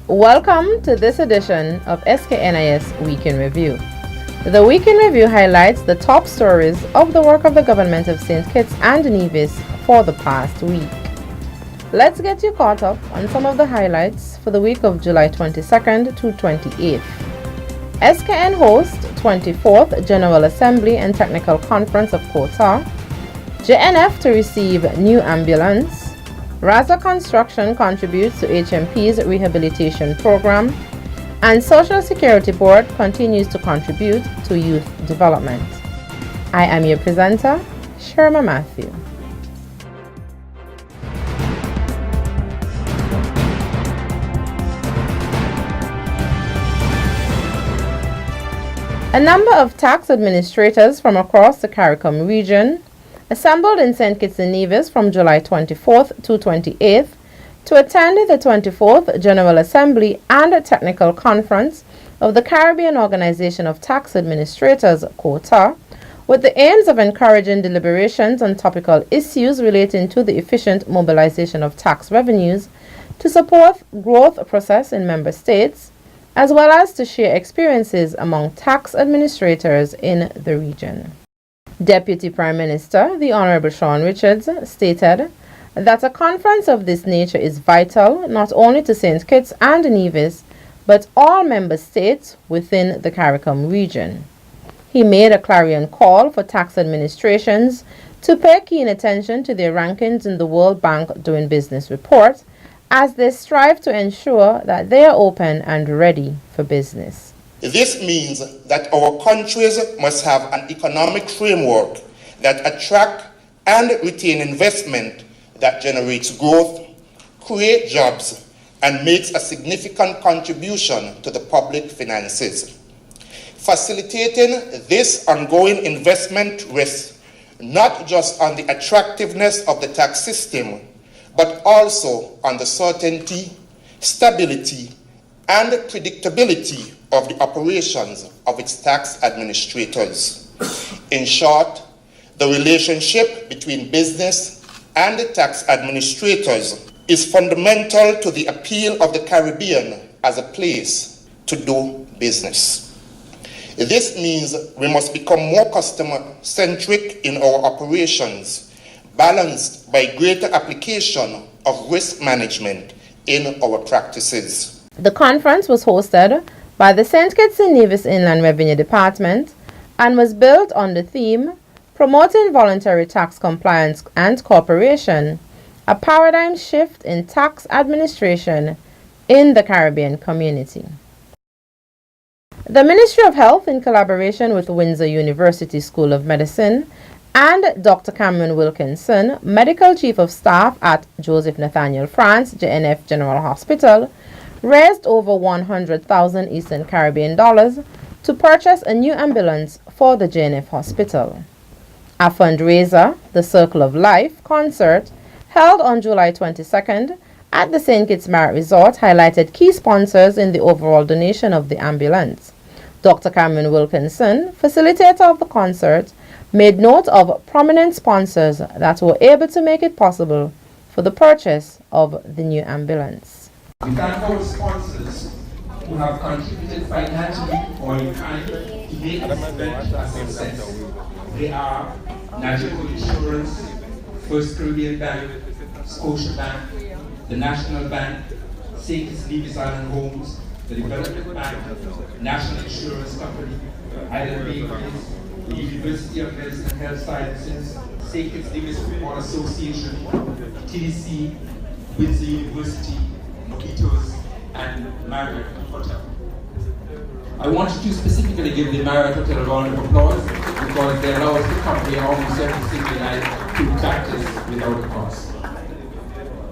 Welcome to this edition of SKNIS Week in Review. The Week in Review highlights the top stories of the work of the government of St. Kitts and Nevis for the past week. Let's get you caught up on some of the highlights for the week of July 22nd to 28th. SKN hosts 24th General Assembly and Technical Conference of Quota, JNF to receive new ambulance, Raza Construction contributes to HMP's rehabilitation program, and Social Security Board continues to contribute to youth development. I am your presenter, Sherma Matthew. A number of tax administrators from across the CARICOM region assembled in St. Kitts and Nevis from July 24th to 28th to attend the 24th General Assembly and Technical Conference of the Caribbean Organization of Tax Administrators, Quota, with the aims of encouraging deliberations on topical issues relating to the efficient mobilization of tax revenues to support growth process in member states, as well as to share experiences among tax administrators in the region. Deputy Prime Minister, the Honorable Sean Richards, stated that a conference of this nature is vital not only to St. Kitts and Nevis, but all member states within the CARICOM region. He made a clarion call for tax administrations to pay keen attention to their rankings in the World Bank Doing Business report as they strive to ensure that they are open and ready for business. This means that our countries must have an economic framework that attracts and retains investment that generates growth, creates jobs, and makes a significant contribution to the public finances. Facilitating this ongoing investment rests not just on the attractiveness of the tax system, but also on the certainty, stability, and predictability of the operations of its tax administrators. In short, the relationship between business and the tax administrators is fundamental to the appeal of the Caribbean as a place to do business. This means we must become more customer-centric in our operations, balanced by greater application of risk management in our practices. The conference was hosted by the St. Kitts and Nevis Inland Revenue Department and was built on the theme Promoting Voluntary Tax Compliance and Cooperation, a paradigm shift in tax administration in the Caribbean community. The Ministry of Health, in collaboration with Windsor University School of Medicine and Dr. Cameron Wilkinson, Medical Chief of Staff at Joseph Nathaniel France JNF General Hospital, raised over 100,000 Eastern Caribbean dollars to purchase a new ambulance for the JNF hospital. A fundraiser, the Circle of Life concert, held on July 22nd at the St. Kitts Marriott Resort, highlighted key sponsors in the overall donation of the ambulance. Dr. Cameron Wilkinson, facilitator of the concert, made note of prominent sponsors that were able to make it possible for the purchase of the new ambulance. We thank our sponsors who have contributed financially or in kind to make this event a success. They are National Insurance, First Caribbean Bank, Scotia Bank, the National Bank, St. Kitts Nevis Island Homes, the Development Bank, National Insurance Company, Island Bakeries, the University of Medicine and Health Sciences, St. Kitts Nevis Football Association, TDC, Windsor University, Mojitos, and Marriott Hotel. I wanted to specifically give the Marriott Hotel a round of applause because they allow us to come here almost every single night to practice without a cost.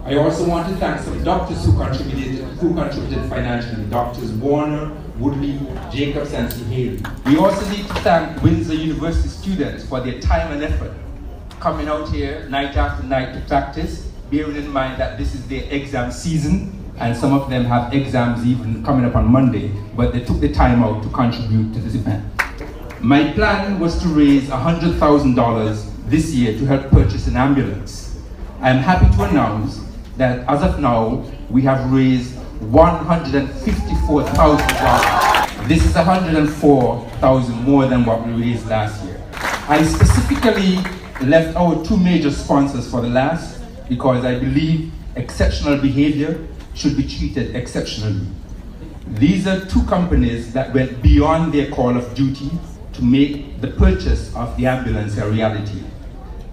I also want to thank some doctors who contributed financially. Doctors Warner, Woodley, Jacobs, and C. Haley. We also need to thank Windsor University students for their time and effort coming out here night after night to practice, bearing in mind that this is their exam season and some of them have exams even coming up on Monday, but they took the time out to contribute to this event. My plan was to raise $100,000 this year to help purchase an ambulance. I am happy to announce that as of now, we have raised $154,000. This is $104,000 more than what we raised last year. I specifically left our two major sponsors for the last because I believe exceptional behavior should be treated exceptionally. These are two companies that went beyond their call of duty to make the purchase of the ambulance a reality.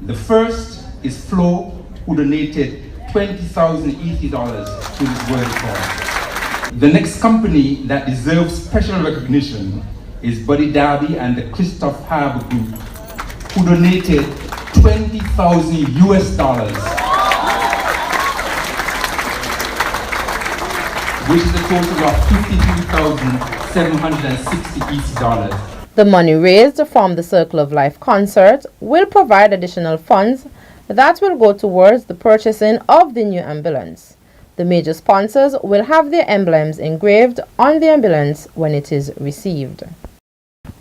The first is Flo, who donated $20,080 to this worthy cause. The next company that deserves special recognition is Buddy Darby and the Christoph Harbour Group, who donated $20,000, which is a total of $53,760. The money raised from the Circle of Life concert will provide additional funds that will go towards the purchasing of the new ambulance. The major sponsors will have their emblems engraved on the ambulance when it is received.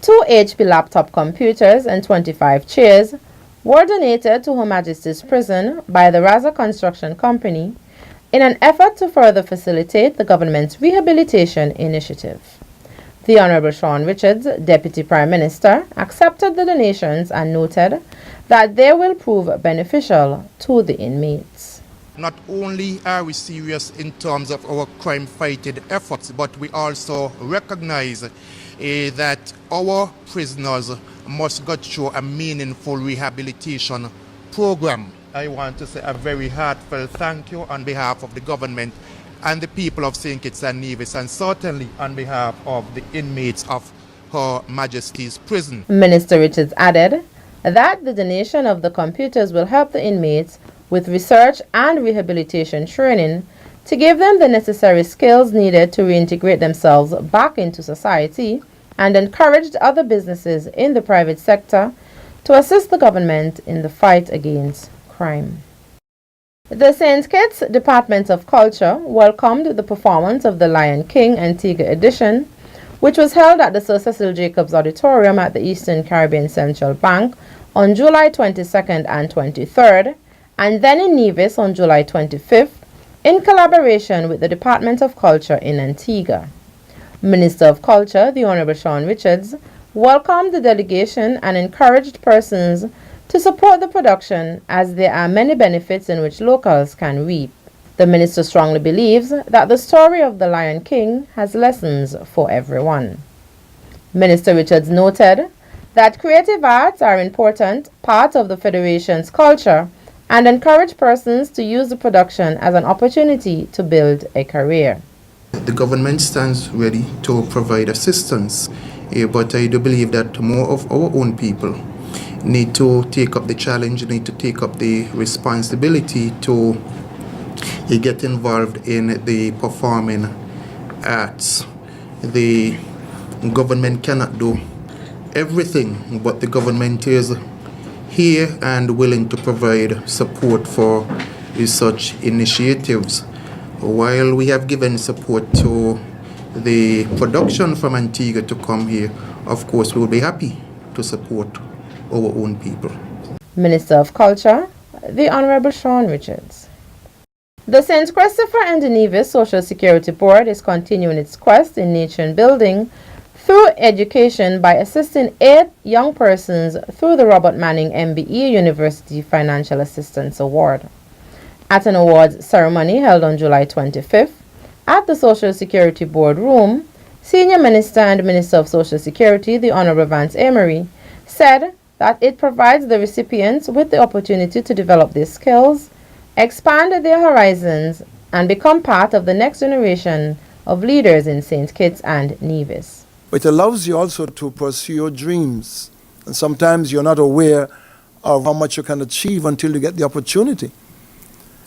2 HP laptop computers and 25 chairs were donated to Her Majesty's Prison by the Raza Construction Company in an effort to further facilitate the government's rehabilitation initiative. The Honourable Sean Richards, Deputy Prime Minister, accepted the donations and noted that they will prove beneficial to the inmates. Not only are we serious in terms of our crime-fighting efforts, but we also recognize that our prisoners must go through a meaningful rehabilitation program. I want to say a very heartfelt thank you on behalf of the government and the people of St. Kitts and Nevis, and certainly on behalf of the inmates of Her Majesty's Prison. Minister Richards added that the donation of the computers will help the inmates with research and rehabilitation training to give them the necessary skills needed to reintegrate themselves back into society, and encouraged other businesses in the private sector to assist the government in the fight against crime. The St. Kitts Department of Culture welcomed the performance of the Lion King Antigua edition, which was held at the Sir Cecil Jacobs Auditorium at the Eastern Caribbean Central Bank on July 22nd and 23rd, and then in Nevis on July 25th, in collaboration with the Department of Culture in Antigua. Minister of Culture, the Honourable Sean Richards, welcomed the delegation and encouraged persons to support the production, as there are many benefits in which locals can reap. The minister strongly believes that the story of the Lion King has lessons for everyone. Minister Richards noted that creative arts are an important part of the Federation's culture and encouraged persons to use the production as an opportunity to build a career. The government stands ready to provide assistance, but I do believe that more of our own people need to take up the challenge, need to take up the responsibility to get involved in the performing arts. The government cannot do everything, but the government is here and willing to provide support for such initiatives. While we have given support to the production from Antigua to come here, of course we will be happy to support our own people. Minister of Culture, the Honourable Sean Richards. The St. Christopher and Nevis Social Security Board is continuing its quest in nation building through education by assisting 8 young persons through the Robert Manning MBE University Financial Assistance Award. At an awards ceremony held on July 25th at the Social Security Board room, Senior Minister and Minister of Social Security, the Honourable Vance Amory, said that it provides the recipients with the opportunity to develop their skills, expand their horizons, and become part of the next generation of leaders in St. Kitts and Nevis. It allows you also to pursue your dreams. And sometimes you're not aware of how much you can achieve until you get the opportunity.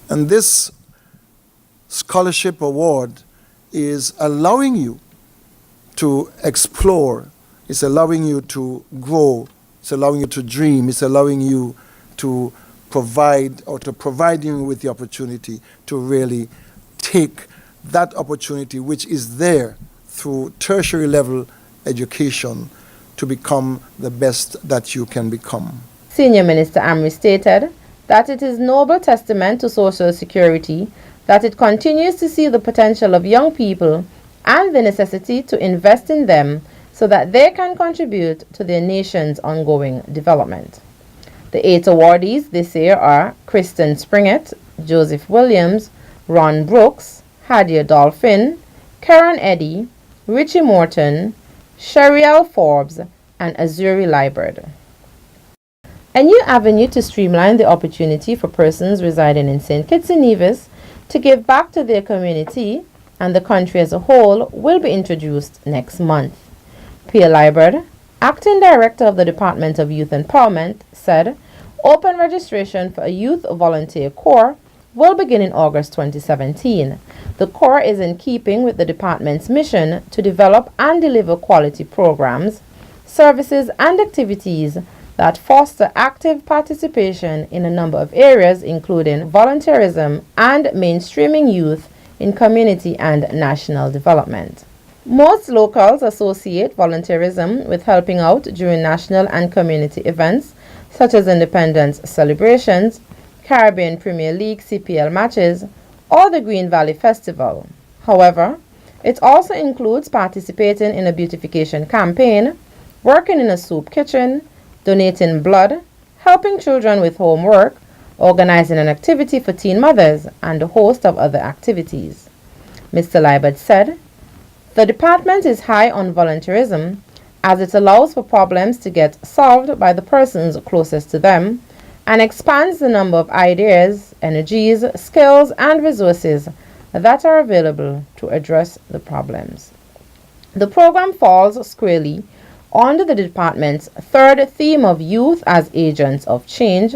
And this scholarship award is allowing you to explore, it's allowing you to grow, it's allowing you to dream, it's allowing you to provide you with the opportunity to really take that opportunity which is there through tertiary level education to become the best that you can become. Senior Minister Amory stated that it is noble testament to Social Security that it continues to see the potential of young people and the necessity to invest in them so that they can contribute to their nation's ongoing development. The 8 awardees this year are Kristen Springett, Joseph Williams, Ron Brooks, Hadia Dolphin, Karen Eddy, Richie Morton, Sheriel Forbes, and Azuri Liebert. A new avenue to streamline the opportunity for persons residing in St. Kitts and Nevis to give back to their community and the country as a whole will be introduced next month. Pierre Liebert, Acting Director of the Department of Youth Empowerment, said open registration for a Youth Volunteer Corps will begin in August 2017. The Corps is in keeping with the department's mission to develop and deliver quality programs, services, and activities that foster active participation in a number of areas including volunteerism and mainstreaming youth in community and national development. Most locals associate volunteerism with helping out during national and community events such as independence celebrations, Caribbean Premier League CPL matches, or the Green Valley Festival. However, it also includes participating in a beautification campaign, working in a soup kitchen, donating blood, helping children with homework, organizing an activity for teen mothers, and a host of other activities. Mr. Liebert said, "The department is high on volunteerism as it allows for problems to get solved by the persons closest to them and expands the number of ideas, energies, skills, and resources that are available to address the problems." The program falls squarely under the department's third theme of youth as agents of change,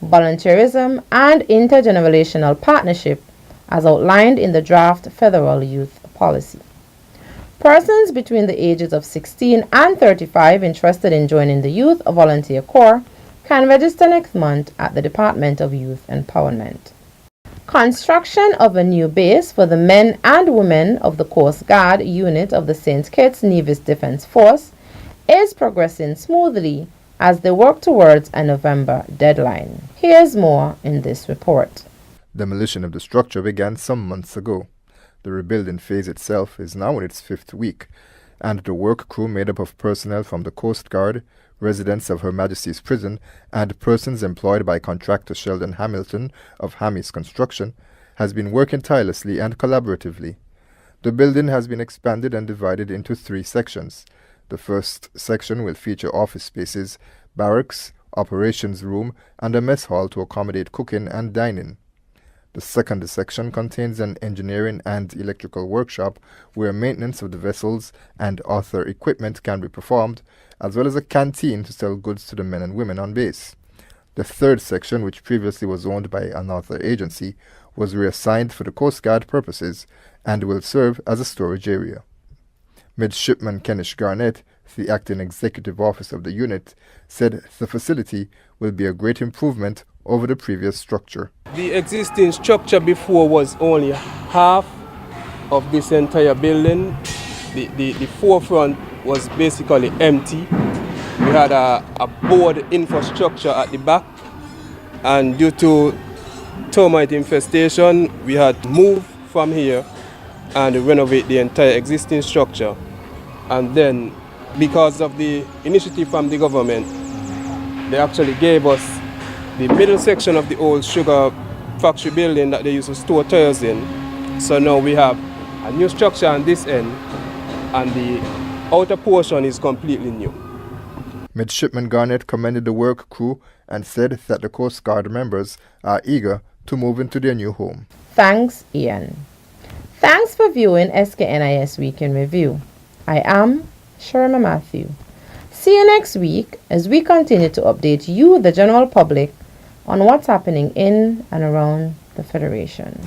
volunteerism, and intergenerational partnership as outlined in the draft federal youth policy. Persons between the ages of 16 and 35 interested in joining the Youth Volunteer Corps can register next month at the Department of Youth Empowerment. Construction of a new base for the men and women of the Coast Guard unit of the St. Kitts Nevis Defense Force is progressing smoothly as they work towards a November deadline. Here's more in this report. Demolition of the structure began some months ago. The rebuilding phase itself is now in its 5th week, and the work crew made up of personnel from the Coast Guard, residents of Her Majesty's Prison, and persons employed by contractor Sheldon Hamilton of Hammy's Construction has been working tirelessly and collaboratively. The building has been expanded and divided into 3 sections. The first section will feature office spaces, barracks, operations room, and a mess hall to accommodate cooking and dining. The second section contains an engineering and electrical workshop where maintenance of the vessels and other equipment can be performed, as well as a canteen to sell goods to the men and women on base. The third section, which previously was owned by another agency, was reassigned for the Coast Guard purposes and will serve as a storage area. Midshipman Kenish Garnett, the acting executive officer of the unit, said the facility will be a great improvement over the previous structure. The existing structure before was only half of this entire building. The forefront was basically empty. We had a board infrastructure at the back, and due to termite infestation, we had to move from here and renovate the entire existing structure. And then, because of the initiative from the government, they actually gave us the middle section of the old sugar factory building that they used to store tires in. So now we have a new structure on this end, and the outer portion is completely new. Midshipman Garnett commended the work crew and said that the Coast Guard members are eager to move into their new home. Thanks, Ian. Thanks for viewing SKNIS Week in Review. I am Sharma Matthew. See you next week as we continue to update you, the general public, on what's happening in and around the Federation.